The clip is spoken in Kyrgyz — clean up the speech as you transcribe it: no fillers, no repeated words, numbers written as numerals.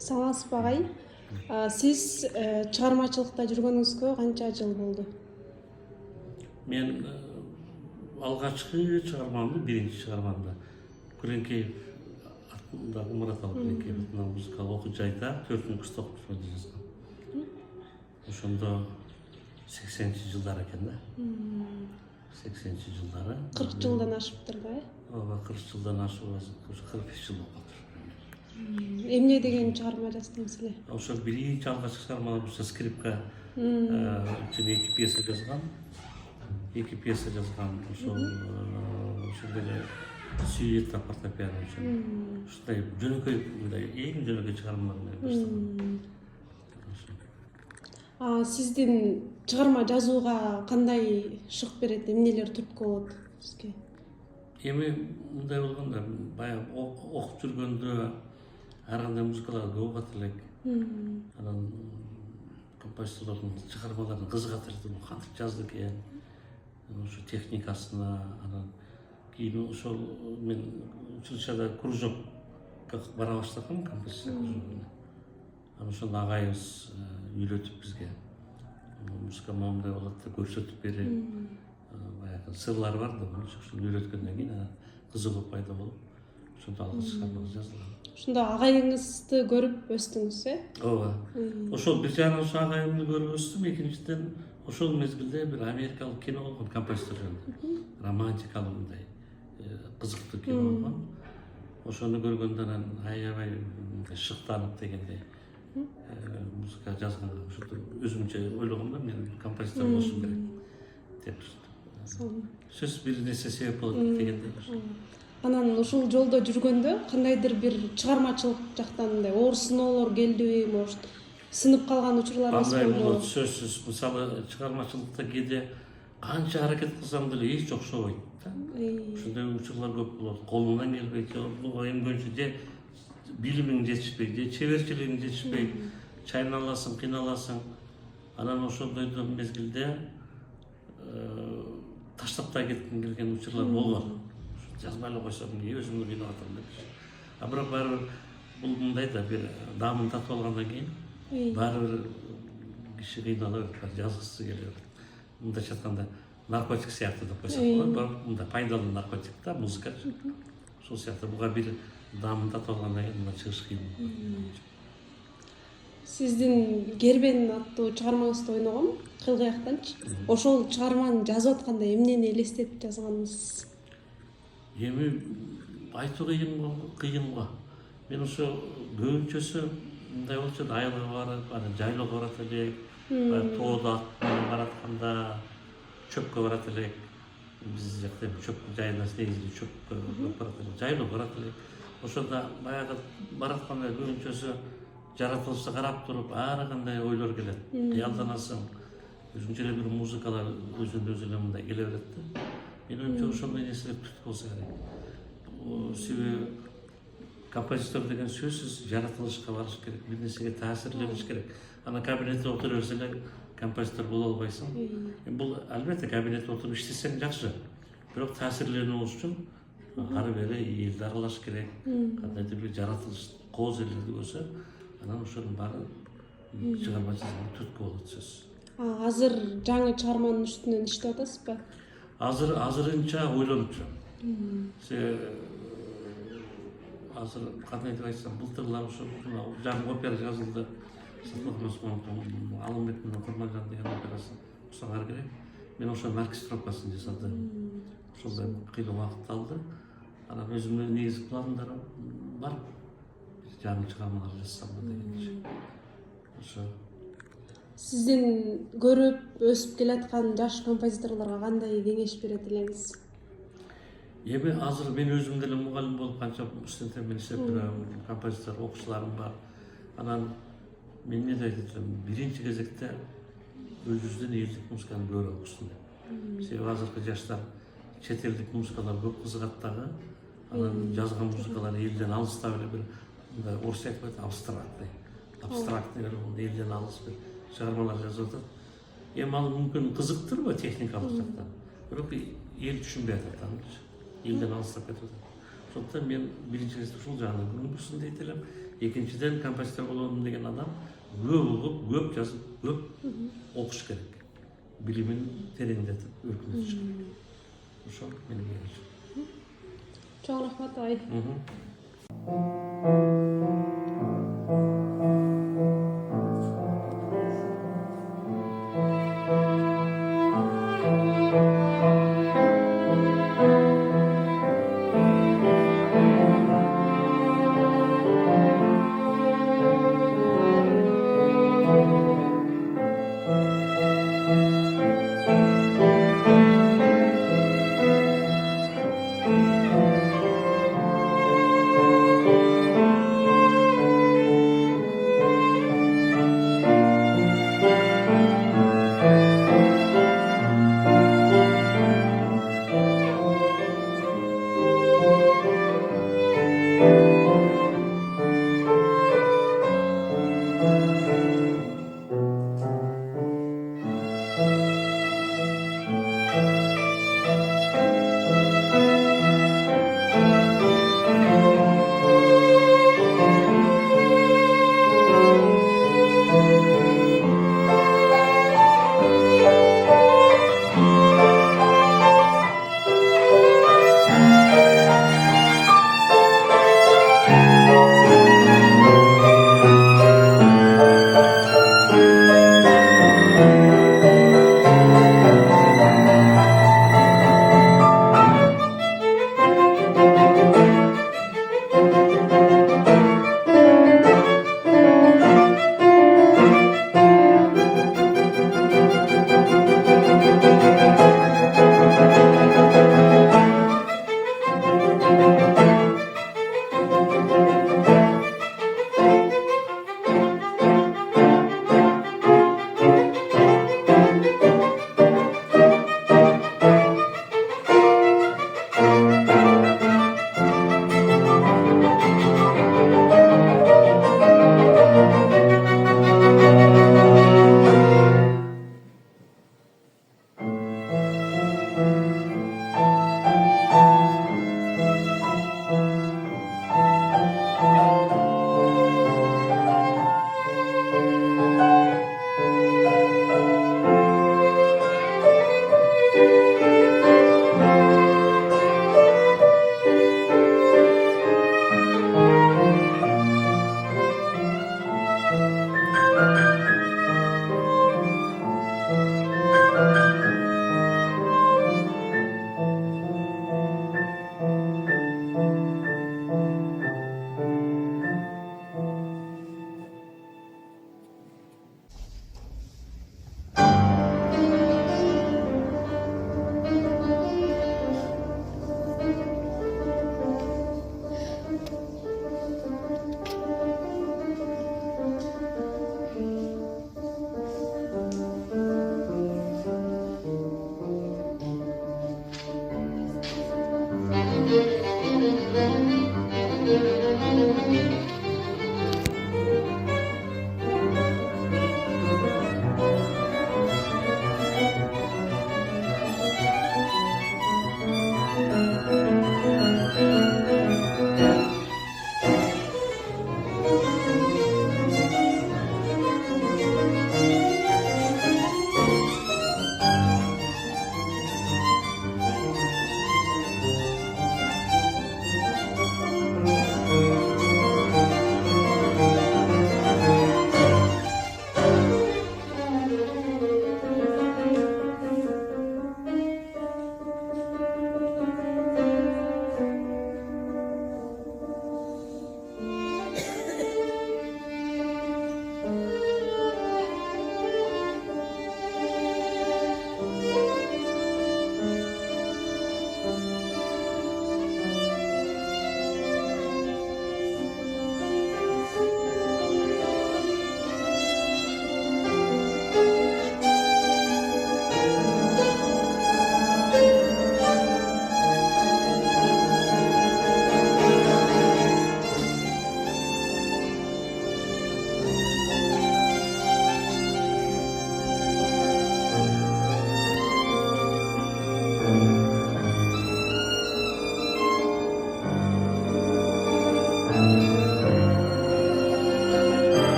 Саламатсызбы агай? Сиз чыгармачылыкта жүргөнүңүзгө канча жыл болду? Мен алгачкы чыгармамды, биринчи чыгармамды Күреңкеев атындагы Мураталы Күреңкеев атындагы музыкалык окуу жайда 4-курста окуп жүргөндө жазгам. Ошондо 80-чи жылдар экен да. 80-чи жылдары. 40 жылдан ашыптыр да, Ооба, 40 жылдан ашып, уже 45 жыл болуп калды. Эмне деген чыгарма жаздыңыз эле? Ошол биринчи алгачкы чыгармалар болсо скрипка үчүн 2 пьеса жазгам. 2 пьеса жазгам. Ошол эле сюжет фортепиано үчүн. Ушундай жөнөкөй, мындай эң жөнөкөй чыгармалар менен баштагам. Сиздин чыгарма жазууга кандай шык берет, эмнелер түрткү болот сизге? Эми мындай болгондо, баягы окуп жүргөндө ар кандай музыкаларга көп окуп элек. Анан композиторлордун чыгармаларын кызыгат элек, кантип жазды экен, ошо техникасына. Анан кийин ошол мен училищада кружокко бара баштагам, композиция кружогуна. Анан ошондо агайыбыз үйрөтүп бизге музыка моундай болот деп көрсөтүп берип, баягы сырлар бар да, ошону үйрөткөндөн кийин кызыгуу пайда болуп, ошондо алгачкы чыгармалар жазылган. Ошондо агайыңызды көрүп өстүңүз, Ооба. Ошол бир жагынан ошо агайымды көрүп өстүм, экинчиден ошол мезгилде бир америкалык кино болгон, композитор жөнүндө. Романтикалык мындай кызыктуу кино болгон. Ошону көргөндөн анан аябай шыктанып дегендей музыка жазганга ошентип өзүмчө ойлогом да, мен композитор болушум керек деп. Сөз бир нерсе себеп болот дегендей. Анан ушул жолдо жүргөндө кандайдыр бир чыгармачылык жактан мындай оор сыноолор келдиби, может, сынып калган учурларыңыз Андай болдубу? болот, сөзсүз. Мисалы чыгармачылыкта кээде канча аракет кылсам деле эч окшобойт да. Ушундай учурлар көп болот. Колуңдан келбейт, эмгөнчү же билимиң жетишпейт, же чеберчилигиң жетишпейт, чайналасың, кыйналасың. Анан ошондой мезгилде таштап да кетким келген учурлар болгон. Жазбай эле койсом, өзүмдү кыйнап атам деп. Бирок баары бир бул мындай да, бир даамын татып алгандан кийин баары бир киши кыйнала берет, жазгысы келе берет. Мындайча айтканда наркотик сыяктуу деп койсок болот, бирок мындай пайдалуу наркотик да, музыка. Ошол сыяктуу буга бир даамын татып алгандан кийин мындан чыгыш кыйын. Сиздин Гербен аттуу чыгармаңызды ойногом, Кылгыяктанчы. Ошол чыгарманы жазып атканда эмнени элестетип жазганыңыз? Эми айтуу кыйын го. Мен ошо көбүнчөсү мындай болчу, айылга барып, анан жайлоого барат элек, тоодо ат менен баратканда чөпкө барат элек. Биз жакта чөп жайына негизи чөпкө барат элек, жайлоого барат элек. Ошондо баягы баратканда көбүнчөсү жаратылышты карап туруп, ар кандай ойлор келет. Кыялданасың, өзүнчө эле бир музыкалар өзүнөн өзү эле мындай келе берет да. Мен оюмча ошондой нерселер түрткү болсо керек. Себеби композитор деген сөзсүз жаратылышка барыш керек, бир нерсеге таасирлениш керек. Анан кабинетте отура берсе эле композитор боло албайсың. Бул албетте кабинетте отуруп иштесең жакшы, бирок таасирленүү үчүн ары бери элди аралаш керек. Кандайдыр бир жаратылыш коозелерди көрсө, анан ошонун баары чыгарма жазганга түрткү болот сөз. Азыр жаңы чыгарманын үстүнөн иштеп атасызбы? Азырынча ойлонуп жүрөм. Азыр кандай деп айтсам, былтырлар ошо жаңы опера жазылды. Сатылган Осмоновдун Алымбек менен Курманжан деген операсы ушуга керек. Мен ошонун оркестровкасын жасадым. Ошолдо кыйла убакыт алды. Анан өзүмдүн негизги пландарым бар. Жаңы чыгармалар жазсам дегенчи. Ошо. Сиздин көрүп өсүп келаткан жаш композиторлорго кандай кеңеш берет элеңиз? Эми азыр мен өзүм деле мугалим болуп канча студенттер менен иштеп жүрөм, композитор окуучуларым бар. Анан мен эмне айтып жүрөм, биринчи кезекте өзүбүздүн элдик музыканы көрүп окушсун деп. Себеби азыркы жаштар чет элдик музыкалар көп кызыгат дагы. Анан жазган музыкалар элден алыстап эле бир мындай орусча айтып коет, абстрактный элден алыс бир чыгармалар жазып атат. Эми ал мүмкүн кызыктырбы техникалык жактан, бирок эл түшүнбөй атат, элден алыстап кетип атат. Ошондуктан мен биринчи кезекте ушул жагынан көңүл бурсун дейт элем. Екіншіден композитор боламын деген адам көп оқып, көп жазып, көп оқыш керек. Білімін тереңдетіп, өркіндетіш керек. Ошол менің кеңешім. Чоң рахмат ай.